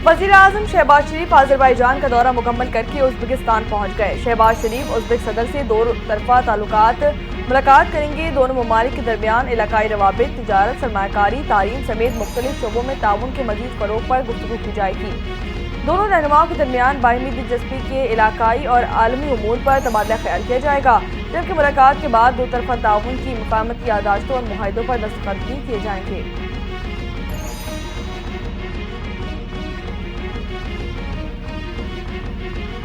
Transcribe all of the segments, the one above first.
वज़ीर आज़म शहबाज शरीफ आज़रबाईजान का दौरा मुकम्मल करके उज़्बेकिस्तान पहुँच गए। शहबाज शरीफ उज़्बेक सदर से दो तरफ़ा मुलाकात करेंगे। दोनों ममालिक के दरमियान इलाकाई रवाबित, तिजारत, सरमायाकारी, तालीम समेत मुख्तलिफ शोबों में ताउन के मज़ीद फ़रोग़ पर गुफ्तगू की जाएगी। दोनों रहनुमाओं के दरमियान बाहिमी दिलचस्पी के इलाकाई और आलमी उमूर पर तबादला ख्याल किया जाएगा, जबकि मुलाकात के बाद दो तरफ़ा ताउन की मुफ़ाहमती यादाश्तों और मुआहिदों पर दस्तखत भी किए जाएंगे।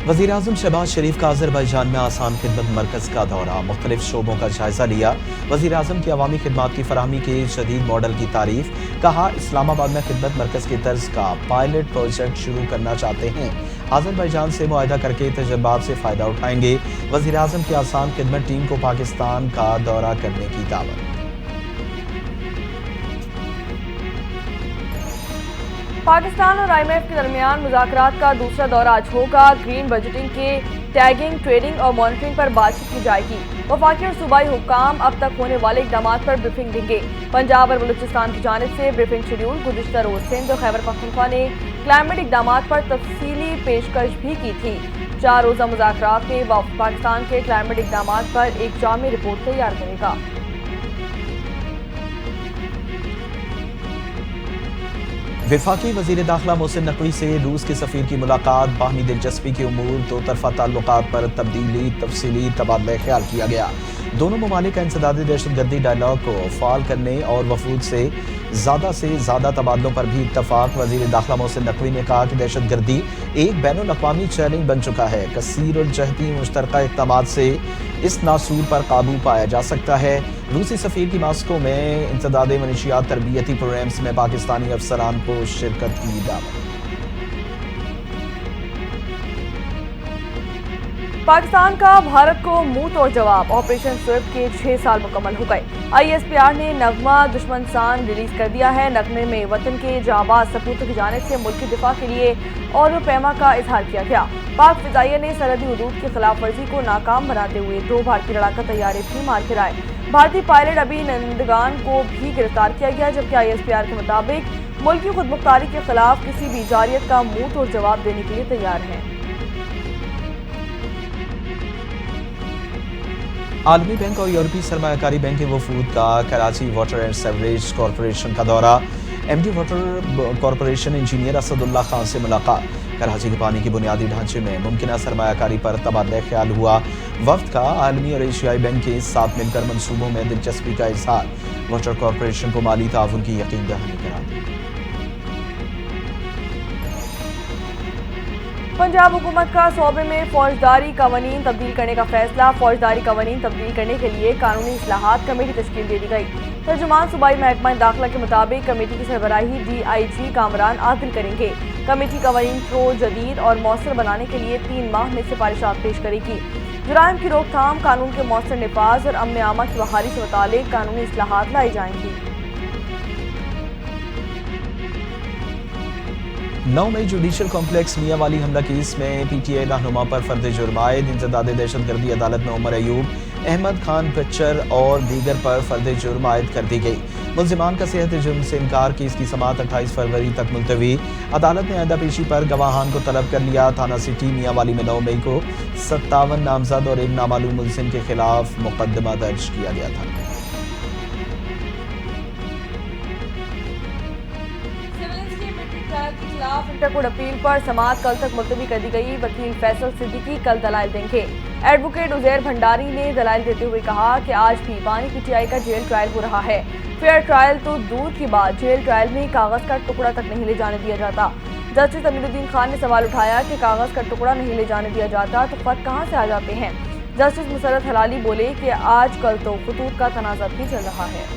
वज़ीर आज़म शहबाज शरीफ का आज़रबाईजान में आसान खिदमत मरकज़ का दौरा, मुख्तलिफ शोबों का जायजा लिया। वज़ीर आज़म की अवामी खिदमात की फराहमी के जदीद मॉडल की तारीफ, कहा इस्लामाबाद में खिदमत मरकज़ की तर्ज का पायलट प्रोजेक्ट शुरू करना चाहते हैं, आज़रबाईजान से मुआहिदा करके तजर्बात से फ़ायदा उठाएंगे। वज़ीर आज़म की आसान खिदमत टीम को पाकिस्तान का दौरा करने की दावत। पाकिस्तान और IMF के दरमियान मुज़ाकरात का दूसरा दौरा आज होगा। ग्रीन बजटिंग के टैगिंग, ट्रेडिंग और मॉनिटरिंग पर बातचीत की जाएगी। वफाकी और सूबाई हुक्काम अब तक होने वाले इक़दाम पर ब्रीफिंग देंगे। पंजाब और बलूचिस्तान की जानिब से ब्रीफिंग शेड्यूल गुज़िश्ता रोज़ सिंध और खैबर पख्तूनख्वा ने क्लाइमेट इक़दाम पर तफसीली पेशकश भी की थी। 4 रोज़ा मुज़ाकरात में वफ़द पाकिस्तान के क्लाइमेट इक़दाम पर एक जामी रिपोर्ट तैयार करेगा। वफाकी वज़ीर दाखिला मोहसिन नकवी से रूस के सफ़ीर की मुलाकात, बाहमी दिलचस्पी के उमूर, दो तरफ़ा ताल्लुकात पर तफसीली तबादला ख्याल किया गया। दोनों ममालिक का इंसदादी दहशतगर्दी डायलॉग को फ़ाल करने और वफूद से ज़्यादा तबादलों पर भी इत्तफ़ाक़। वज़ीर दाखिला मोहसिन नकवी ने कहा कि दहशतगर्दी एक बैनुल अक़वामी चैलेंज बन चुका है। कसीरुल जहती मुश्तरका इक़दामात से इस नासूर पर काबू पाया जा सकता है। रूसी सफ़ीर की मास्को में इंसदादे मनशियात तरबियती प्रोग्राम्स में पाकिस्तानी अफसरान को शिरकत की दावत। पाकिस्तान का भारत को मुंह तोड़ जवाब, ऑपरेशन स्विफ्ट के 6 साल मुकम्मल हो गए। ISPR ने नगमा दुश्मन सान रिलीज कर दिया है। नगमे में वतन के जाबाज सपूतों की जानिब से मुल्की दिफा के लिए और पैमा का इजहार किया गया। पाक फिजाइया ने सरहदी हुदूद की खिलाफ वर्जी को नाकाम बनाते हुए 2 भारतीय लड़ाका तैयारे भी मार गिराए। भारतीय पायलट अभिनंदन को भी गिरफ्तार किया गया, जबकि ISPR के मुताबिक मुल्की खुदमुख्तारी के खिलाफ किसी भी जारियत का मुंह तोड़ जवाब देने के लिए तैयार है। आलमी बैंक और यूरोपीय सरमायाकारी बैंक के वफूद का Karachi water and sewerage corporation का दौरा, MD water corporation engineer Asadullah Khan से मुलाकात। कराची के पानी के बुनियादी ढांचे में मुमकिन सरमायाकारी पर तबादला ख्याल हुआ। वफ्द का आलमी और एशियाई बैंक के साथ मिलकर मनसूबों में दिलचस्पी का इजहार, वाटर कॉरपोरेशन को माली ताउन की यकीन दहानी करा दी। पंजाब हुकूमत का सूबे में फौजदारी कवानीन तब्दील करने का फैसला। फौजदारी कवानीन तब्दील करने के लिए कानूनी इस्लाहात कमेटी तश्कील दे दी गई। तर्जुमान सूबाई महकमा दाखिला के मुताबिक कमेटी की सरबराही DIG कामरान आदिल करेंगे। कमेटी कवानीन को जदीद और मौसर बनाने के लिए 3 माह में सिफारिशात पेश करेगी। जुराइम की रोकथाम, कानून के मौसर निफाज और अमन आमा की बहाली से मुतालिक कानूनी इस्लाहात लाई जाएंगी। 9 मई जुडिशल कॉम्प्लेक्स मियां वाली हमला केस में PTI रहनुमा पर फर्द जुर्म आयद। इंसदादे दहशतगर्दी अदालत में उमर अयूब, अहमद खान पिक्चर और दीगर पर फर्द जुर्म आयद कर दी गई। मुल्जिमान का सेहत जुर्म से इनकार, केस की समाअत 28 फरवरी तक मुलतवी। अदालत ने आइंदा पेशी पर गवाहान को तलब कर लिया। थाना सिटी मियां वाली में 9 मई को 57 नामजद और एक नामालूम मुल्जिम के खिलाफ मुकदमा दर्ज किया गया था। के खिलाफ इंटरकोर्ट अपील पर समाअत कल तक मुलतवी कर दी गई। वकील फैसल सिद्दीकी कल दलाइल देंगे। एडवोकेट उजैर भंडारी ने दलाइल देते हुए कहा कि आज भी बानी PTI का जेल ट्रायल हो रहा है। फेयर ट्रायल तो दूर की बात, जेल ट्रायल में कागज का टुकड़ा तक नहीं ले जाने दिया जाता। जस्टिस अमीरुद्दीन खान ने सवाल उठाया कि कागज का टुकड़ा नहीं ले जाने दिया जाता तो खत कहाँ से आ जाते हैं। जस्टिस मुसरत हलाली बोले कि आज कल तो खतूत का तनाज़ा भी चल रहा है।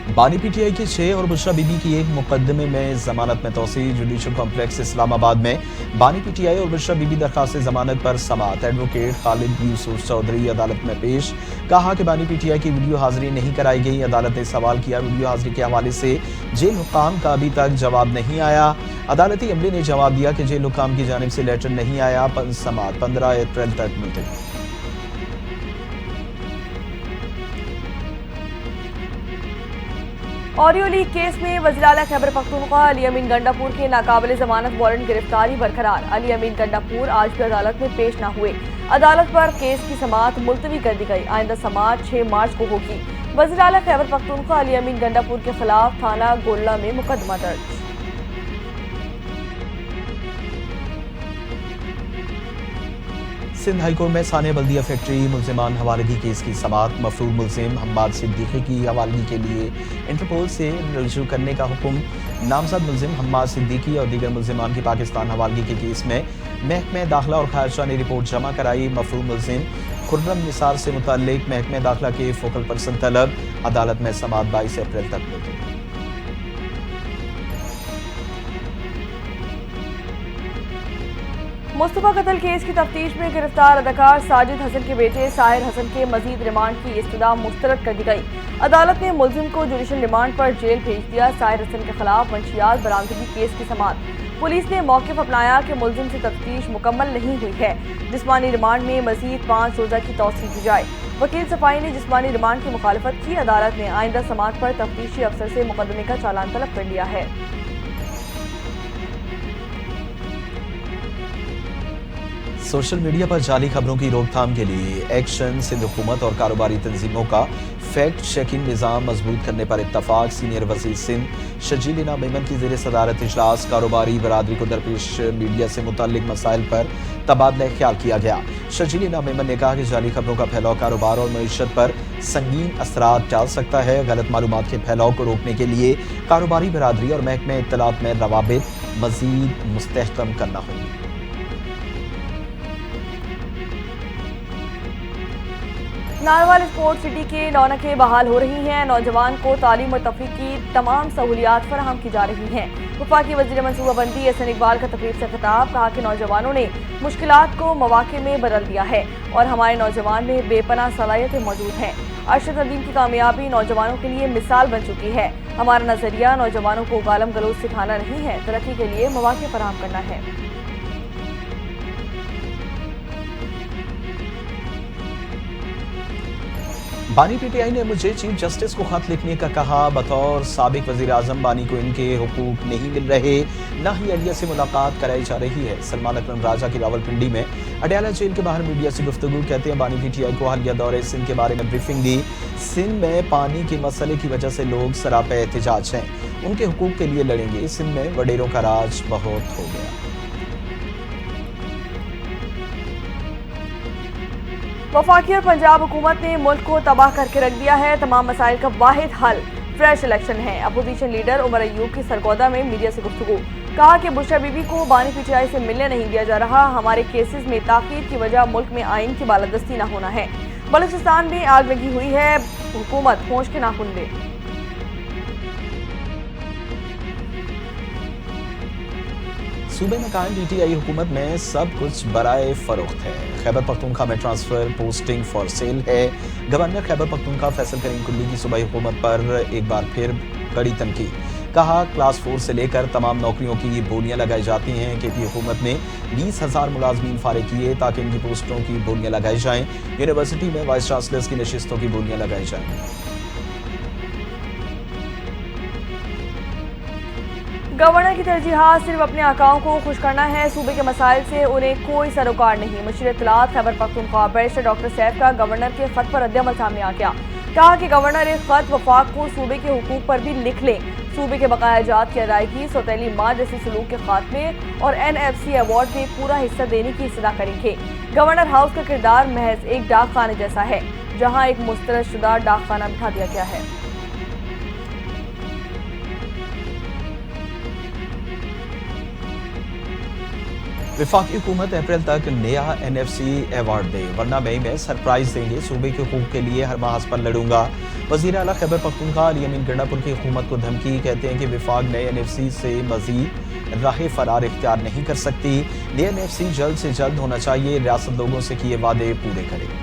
बानी PTI के 6 और बुशरा बीबी की एक मुकदमे में जमानत में तोसी। जुडिशल कॉम्प्लेक्स इस्लामाबाद में बानी PTI और बुशरा बीबी दरखास्त जमानत पर समाअत। एडवोकेट खालिद यूसुफ चौधरी अदालत में पेश, कहा कि बानी PTI की वीडियो हाजिरी नहीं कराई गई। अदालत ने सवाल किया, वीडियो हाजिरी के हवाले से जेल हुक्काम का अभी तक जवाब नहीं आया। अदालती अमले ने जवाब दिया कि जेल हुक्काम की जानिब से लेटर नहीं आया। समाअत 15 अप्रैल तक मुलतवी। ऑडियो लीक केस में वज़ीर आला खैबर पख्तूनख्वा अली अमीन गंडापुर के नाकाबिल जमानत वारंट गिरफ्तारी बरकरार। अली अमीन गंडापुर आज भी अदालत में पेश न हुए। अदालत पर केस की समाअत मुलतवी कर दी गई। आइंदा समाअत 6 मार्च को होगी। वज़ीर आला खैबर पख्तूनख्वा अली अमीन गंडापुर के खिलाफ थाना गोल्ला में मुकदमा दर्ज। सिंध हाईकोर्ट में सानिया बल्दिया फैक्ट्री मुल्जिमान हवालगी केस की समाअत। मफरूर मुल्जिम हम्माद सिद्दीकी की हवालगी के लिए इंटरपोल से रजू करने का हुक्म। नामजद मुल्जिम हम्माद सिद्दीकी और दीगर मुल्जिमान की पाकिस्तान हवालगी के केस में महकमे दाखिला और खारजा ने रिपोर्ट जमा कराई। मफरूर मुल्जिम खुर्रम निसार से मुताल्लिक महकमे दाखिला के फोकल पर्सन तलब। अदालत में समाअत 22 अप्रैल तक मुलतवी। मुस्तफा कत्ल केस की तफ्तीश में गिरफ्तार अदाकार साजिद हसन के बेटे साहिर हसन के मजीद रिमांड की इस्तदा मुस्तरद कर दी गई। अदालत ने मुल्जिम को जुडिशल रिमांड पर जेल भेज दिया। साहिर हसन के खिलाफ मंशियात बरामदगी केस की समाअत। पुलिस ने मौक़िफ़ अपनाया कि मुल्जिम से तफ्तीश मुकम्मल नहीं हुई है। जिस्मानी रिमांड में मजीद 5 रोज़ा की तौसील दी जाए। वकील सफाई ने जिस्मानी रिमांड की मुखालफत की। अदालत ने आइंदा समाअत पर तफ्तीशी अफसर से मुकदमे का चालान तलब कर लिया है। सोशल मीडिया पर जाली खबरों की रोकथाम के लिए एक्शन सिंध हुकूमत और कारोबारी तंजीमों का फैक्ट चेकिंग निज़ाम मजबूत करने पर इत्तफाक। सीनियर वज़ीर सिंध शर्जील इनाम मेमन की ज़ेर सदारत इजलास कारोबारी बरादरी को दरपेश मीडिया से मुताल्लिक मसाइल पर तबादला ख्याल किया गया। शर्जील इनाम मेमन ने कहा कि जाली खबरों का फैलाव कारोबार और मईशत पर संगीन असरात डाल सकता है। गलत मालूमात के फैलाव को रोकने के लिए कारोबारी बरादरी और महकमे इत्तलात में रवाबित मज़ीद मुस्तहकम करना होगी। नारवाल स्पोर्ट्स सिटी के रौनकें बहाल हो रही हैं। नौजवान को तालीम और तफरीह की तमाम सहूलियात फराहम की जा रही हैं। वफाकी वज़ीर मनसूबाबंदी एहसन इकबाल का तकरीब से खिताब। कहा कि नौजवानों ने मुश्किलात को मौके में बदल दिया है और हमारे नौजवान में बेपनाह सलाहियतें मौजूद हैं। अरशद अदीम की कामयाबी नौजवानों के लिए मिसाल बन चुकी है। हमारा नजरिया नौजवानों को गालम गलोच सिखाना नहीं है, तरक्की के लिए मौके फराहम करना है। बानी पीटीआई ने मुझे चीफ जस्टिस को खत लिखने का कहा। बतौर साबिक वजीर आजम बानी को इनके हुकूक नहीं मिल रहे, न ही अलिया से मुलाकात कराई जा रही है। सलमान अकरम राजा की रावलपिंडी में अडयाला जेल के बाहर मीडिया से गुफ्तगू। कहते हैं बानी पीटीआई को हालिया दौरे सिंध के बारे में ब्रीफिंग दी। सिंध में पानी के मसले की वजह से लोग सरापे एहतजाज हैं, उनके हुकूक के लिए लड़ेंगे। सिंध में वडेरों का राज बहुत हो गया। वफाकी और पंजाब हुकूमत ने मुल्क को तबाह करके रख दिया है। तमाम मसाइल का वाहिद हल फ्रेश इलेक्शन है। अपोजिशन लीडर उमर अयूब की सरगोदा में मीडिया से गुफ्तगू। कहा कि बुशरा बीबी को बानी पीटीआई से मिलने नहीं दिया जा रहा। हमारे केसेस में ताखीर की वजह मुल्क में आइन की बालादस्ती न होना है। बलूचिस्तान में आग लगी हुई है, हुकूमत होश के नाखून ले। सूबे में कायम पीटीआई हुकूमत में सब कुछ बराए फरोख्त है। खैबर पख्तूनख्वा में ट्रांसफर पोस्टिंग फॉर सेल है। गवर्नर खैबर पख्तूनख्वा फैसल करीम कुल्ली की सूबाई हुकूमत पर एक बार फिर कड़ी तनकीद। कहा क्लास 4 से लेकर तमाम नौकरियों की बोलियां लगाई जाती हैं। केपी हुकूमत ने 20,000 मुलाजमीन फारिग किए ताकि इनकी पोस्टों की बोलियां लगाई जाएं। यूनिवर्सिटी में वाइस चांसलर्स की नशिस्तों की बोलियां लगाई जाएं। गवर्नर की तरजीहात सिर्फ अपने आकाओं को खुश करना है। सूबे के मसाइल से उन्हें कोई सरोकार नहीं। मशीर इत्तलात खैबर पख्तूनख्वा बैरिस्टर डॉक्टर सैफ का गवर्नर के खत पर रद्दअमल सामने आ गया। कहा कि गवर्नर एक खत वफाक को सूबे के हुकूक पर भी लिख लें। सूबे के बकाया जात की अदायगी, सौतेली माँ जैसे सलूक के खात्मे और NFC अवार्ड में पूरा हिस्सा देने की इस्तदा करेंगे। गवर्नर हाउस का किरदार महज एक डाक खाने जैसा है, जहाँ एक मुस्तरदशुदा डाक खाना बिठा दिया गया है। वफाकी हुकूमत अप्रैल तक नया NFC अवार्ड दे, वरना मई में सरप्राइज देंगे। सूबे के हुकूक के लिए हर माह पर लड़ूंगा। वज़ीर आला खैबर पख्तूनख्वा अली अमीन गंडापुर की हुकूमत को धमकी। कहते हैं कि वफाक नए NFC से मजीद राह फरार इख्तियार नहीं कर सकती। नया NFC जल्द से जल्द होना चाहिए। रियासत लोगों से किए वादे पूरे करे।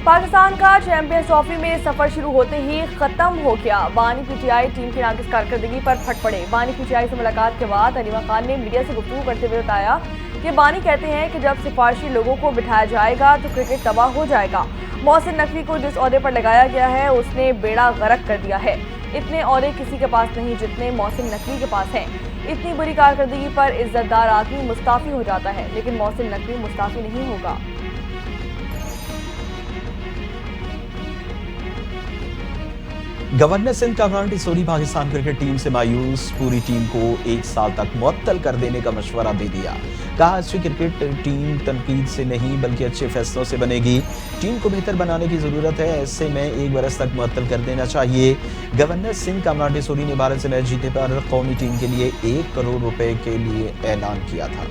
पाकिस्तान का चैंपियंस ट्रॉफी में सफर शुरू होते ही खत्म हो गया। बानी पीटीआई टीम की नाकिस कारकर्दगी पर फट पड़े। बानी पीटीआई से मुलाकात के बाद अलीमा खान ने मीडिया से गुफ्तगू करते हुए बताया कि बानी कहते हैं कि जब सिफारशी लोगों को बिठाया जाएगा तो क्रिकेट तबाह हो जाएगा। मोहसिन नकवी को जिस ओहदे पर लगाया गया है उसने बेड़ा गर्क कर दिया है। इतने ओहदे किसी के पास नहीं जितने मोहसिन नकवी के पास हैं। इतनी बुरी कारकर्दगी पर इज्जतदार आदमी मुस्ताफी हो जाता है, लेकिन मोहसिन नकवी मुस्ताफी नहीं होगा। Governor Sindh Kamran Tessori Pakistan cricket team से मायूस, पूरी टीम को 1 साल तक मुअत्तल कर देने का मशवरा दे दिया। कहा अच्छी क्रिकेट टीम तनकीद से नहीं बल्कि अच्छे फैसलों से बनेगी। टीम को बेहतर बनाने की जरूरत है, ऐसे में 1 बरस तक मुअत्तल कर देना चाहिए। गवर्नर सिंध कामरान टिसोरी ने भारत से मैच जीते पर कौमी टीम के लिए 1 करोड़ रुपए के लिए ऐलान किया था।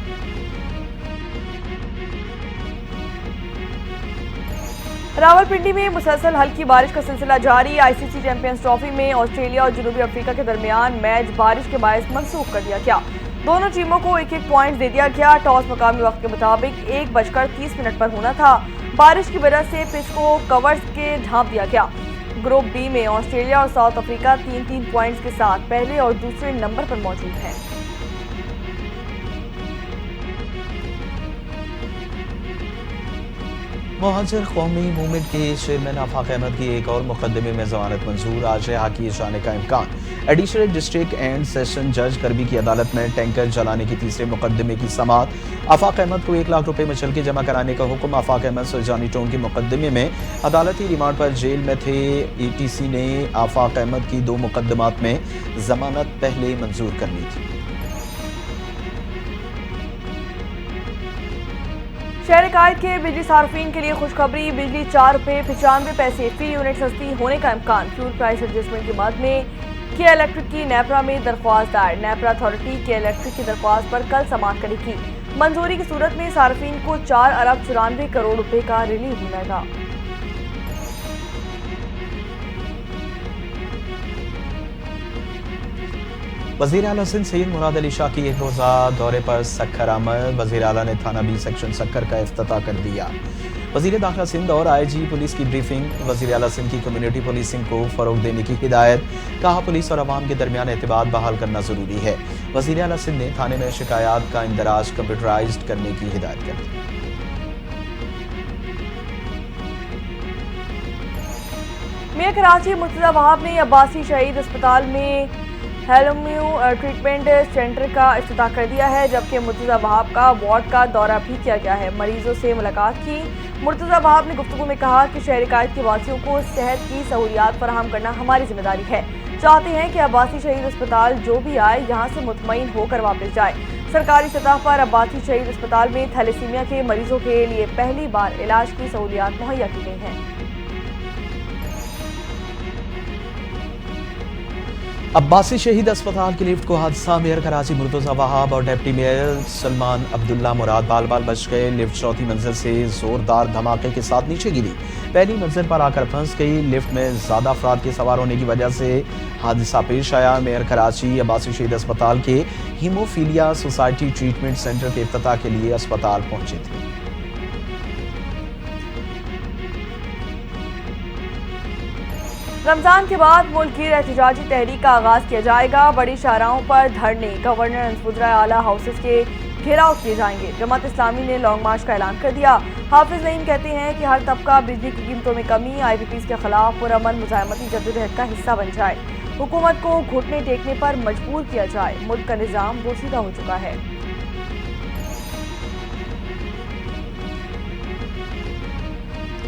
रावलपिंडी में मुसलसल हल्की बारिश का सिलसिला जारी। आईसीसी चैंपियंस ट्रॉफी में ऑस्ट्रेलिया और जनूबी अफ्रीका के दरमियान मैच बारिश के बायस मंसूख कर दिया गया। दोनों टीमों को 1-1 पॉइंट दे दिया गया। टॉस मकामी वक्त के मुताबिक 1:30 पर होना था। बारिश की वजह से पिच को कवर्स के ढांप दिया गया। ग्रुप बी में ऑस्ट्रेलिया और साउथ अफ्रीका 3-3 पॉइंट्स के साथ पहले और दूसरे नंबर पर मौजूद हैं। मुहाजिर कौमी मूवमेंट के चेयरमैन आफाक अहमद की एक और मुकदमे में जमानत मंजूर। आज रिहा किए जाने का इम्कान। एडिशनल डिस्ट्रिक्ट एंड सेशन जज करबी की अदालत में टैंकर जलाने की तीसरे मुकदमे की समाअत। आफाक अहमद को 1 लाख रुपए मुचलके जमा कराने का हुक्म। आफाक अहमद सुरजानी टोन के मुकदमे में अदालती रिमांड पर जेल में थे। ETC ने आफाक अहमद की 2 मुकदमात में जमानत पहले मंजूर कर ली थी। शहर कायद के बिजली सार्फिन के लिए खुशखबरी। बिजली 4 रुपये 95 पैसे फी यूनिट सस्ती होने का इम्कान। फ्यूल प्राइस एडजस्टमेंट की मद में के इलेक्ट्रिक की नेपरा में दरख्वास्त दायर। नेपरा अथॉरिटी के इलेक्ट्रिक की दरख्वास्त पर कल समाअत करेगी। मंजूरी की सूरत में सार्फिन को 4 अरब 94 करोड़ रुपए का रिलीफ मिलेगा। वज़ीर आला सिंध सैयद मुराद अली शाह की 1 रोज़ा दौरे पर सक्खर आमद। वज़ीर आला ने थाना B सेक्शन सक्खर का इफ्तिताह कर दिया। वज़ीर दाखिला सिंध और IG पुलिस की ब्रीफिंग। वज़ीर आला सिंध की कम्युनिटी पुलिसिंग को फ़रोग़ देने की हिदायत। कहा पुलिस और अवाम के दरमियान एतबार बहाल करना ज़रूरी है। वज़ीर आला सिंध ने थाने में शिकायत का इंदराज कंप्यूटराइज्ड करने की हिदायत कर दी। मेयर कराची मुर्तज़ा वहाब ने अब्बासी शहीद अस्पताल में हेलम्यू ट्रीटमेंट सेंटर का इफ्तिताह कर दिया है, जबकि मुर्तज़ा वहाब का वार्ड का दौरा भी किया गया है। मरीजों से मुलाकात की। मुर्तज़ा वहाब ने गुफ्तगू में कहा कि शहर कायद के वासियों को सेहत की सहूलियात फराहम करना हमारी जिम्मेदारी है। चाहते हैं कि अब्बासी शहीद अस्पताल जो भी आए यहाँ से मुतमईन होकर वापस जाए। सरकारी सतह पर अब्बासी शहीद अस्पताल में थैलेसीमिया के मरीजों के लिए पहली बार इलाज की सहूलियात मुहैया की गई हैं। अब्बासी शहीद अस्पताल की लिफ्ट को हादसा। मेयर कराची मुर्तज़ा वहाब और डिप्टी मेयर सलमान अब्दुल्ला मुराद बाल बाल बच गए। लिफ्ट 4थी मंजिल से जोरदार धमाके के साथ नीचे गिरी। पहली मंजिल पर आकर फंस गई। लिफ्ट में ज्यादा अफराद के सवार होने की वजह से हादसा पेश आया। मेयर कराची अब्बासी शहीद अस्पताल के हीमोफीलिया सोसाइटी ट्रीटमेंट सेंटर के इफ्तिताह के लिए अस्पताल पहुंचे थे। रमजान के बाद मुल्क की एहतजाजी तहरीक का आगाज किया जाएगा। बड़ी शाहराहों पर धरने, गवर्नर वज़ीर आला हाउसेस के घेराव किए जाएंगे। जमात इस्लामी ने लॉन्ग मार्च का ऐलान कर दिया। हाफिज नईम कहते हैं कि हर तबका बिजली की कीमतों में कमी, IPPs के खिलाफ पुरअमन मुजाहमती जद्दोजहद का हिस्सा बन जाए। हुकूमत को घुटने टेकने पर मजबूर किया जाए। मुल्क का निज़ाम बोसीदा हो चुका है।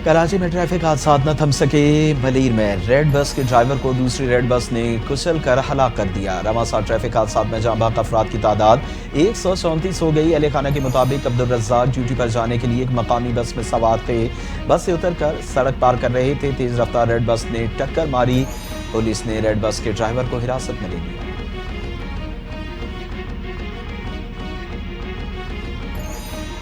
कराची में ट्रैफिक हादसा न थम सके। मलीर में रेड बस के ड्राइवर को दूसरी रेड बस ने कुचल कर हलाक कर दिया। रवासा ट्रैफिक हादसा में जाँ बहक अफराद की तादाद 134 हो गई। अहले खाना के मुताबिक अब्दुल रज़्ज़ाक ड्यूटी पर जाने के लिए एक मकामी बस में सवार थे। बस से उतरकर सड़क पार कर रहे थे। तेज रफ्तार रेड बस ने टक्कर मारी। पुलिस ने रेड बस के ड्राइवर को हिरासत में ले लिया।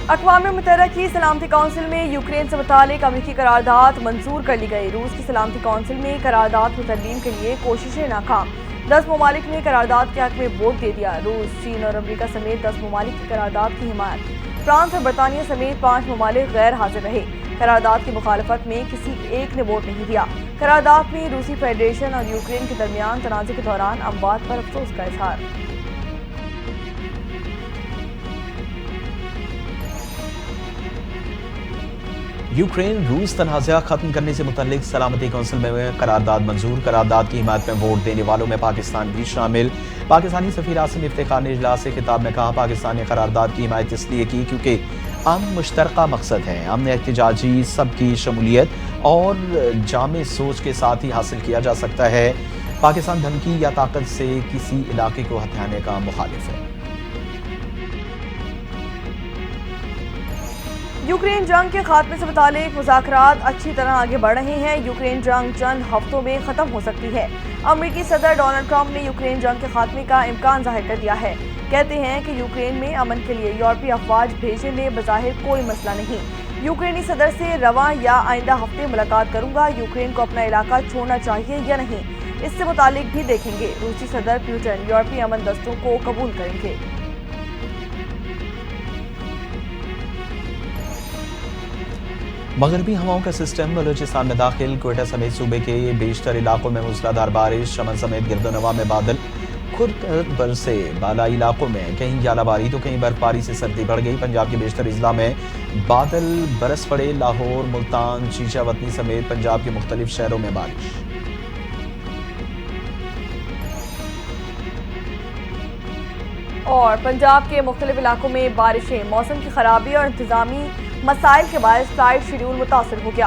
अक़वाम मुत्तहिदा की सलामती काउंसिल में यूक्रेन से मुतालिक अमरीकी करारदाद मंजूर कर ली गई। रूस की सलामती काउंसिल में करारदाद में तरमीम के लिए कोशिशें नाकाम। 10 ममालिक ने करारदाद के हक में वोट दे दिया। रूस, चीन और अमरीका समेत 10 ममालिक की करारदाद की हिमायत। फ्रांस और बरतानिया समेत 5 ममालिक गैर हाजिर रहे। करारदाद की मुखालफत में किसी एक ने वोट नहीं दिया। करारदाद में रूसी फेडरेशन और यूक्रेन के दरमियान तनाज़े के दौरान अमवात पर अफसोस का इजहार। यूक्रेन रूस तनाज़ा खत्म करने से मुतल्लिक सलामती कौंसिल में करारदाद मंजूर। करारदाद की हिमायत में वोट देने वालों में पाकिस्तान भी शामिल। पाकिस्तानी सफीर आसिम इफ्तिखार ने इजलास से खिताब में कहा, पाकिस्तान ने करारदाद की हिमायत इसलिए की क्योंकि अमन मुश्तरका मकसद है। अमन एहतजाजी सबकी शमूलियत और जामे सोच के साथ ही हासिल किया जा सकता है। पाकिस्तान धमकी या ताकत से किसी इलाके को हथियाने का मुखालिफ है। यूक्रेन जंग के खात्मे से मुतालिक मुज़ाकरात अच्छी तरह आगे बढ़ रहे हैं। यूक्रेन जंग चंद हफ्तों में ख़त्म हो सकती है। अमेरिकी सदर डोनाल्ड ट्रंप ने यूक्रेन जंग के खात्मे का इम्कान जाहिर कर दिया है। कहते हैं कि यूक्रेन में अमन के लिए यूरोपीय अफवाज भेजने में बज़ाहिर कोई मसला नहीं। यूक्रेनी सदर से रवां या आइंदा हफ्ते मुलाकात करूंगा। यूक्रेन को अपना इलाका छोड़ना चाहिए या नहीं, इससे मुतालिक भी देखेंगे। रूसी सदर पुतिन यूरोपीय अमन दस्तों को कबूल करेंगे। मगरबी हवाओं का सिस्टम बलूचिस्तान में दाखिल। क्वेटा समेत सूबे के बेशतर इलाकों में मूसलाधार बारिश। शमन समेत गिरदोनवा में बादल। खुर्द बरसे बालाई इलाकों में कहीं ग्यालाबारी तो कहीं बर्फबारी से सर्दी बढ़ गई। पंजाब के बेशतर अजला में बादल बरस पड़े। लाहौर, मुल्तान, शीशा वतनी समेत पंजाब के मुख्तलिफ शहरों में बारिश। और पंजाब के मुख्तलिफ इलाकों में बारिशें, मौसम की खराबी और इंतजामी मसाइल के बायस फ्लाइट शेड्यूल मुतासर हो गया।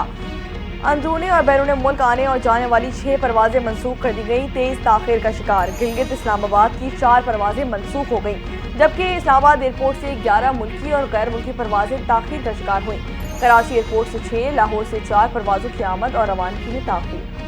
अंदरूनी और बैरून मुल्क आने और जाने वाली 6 परवाजें मनसूख कर दी गई। तेज ताखिर का शिकार गिलगित इस्लामाबाद की 4 परवाजें मनसूख हो गई, जबकि इस्लामाबाद एयरपोर्ट से 11 मुल्की और गैर मुल्की परवाजें ताखिर का शिकार हुई। कराची एयरपोर्ट से 6, लाहौर से 4 परवाजों की आमद और रवानगी में ताखिर।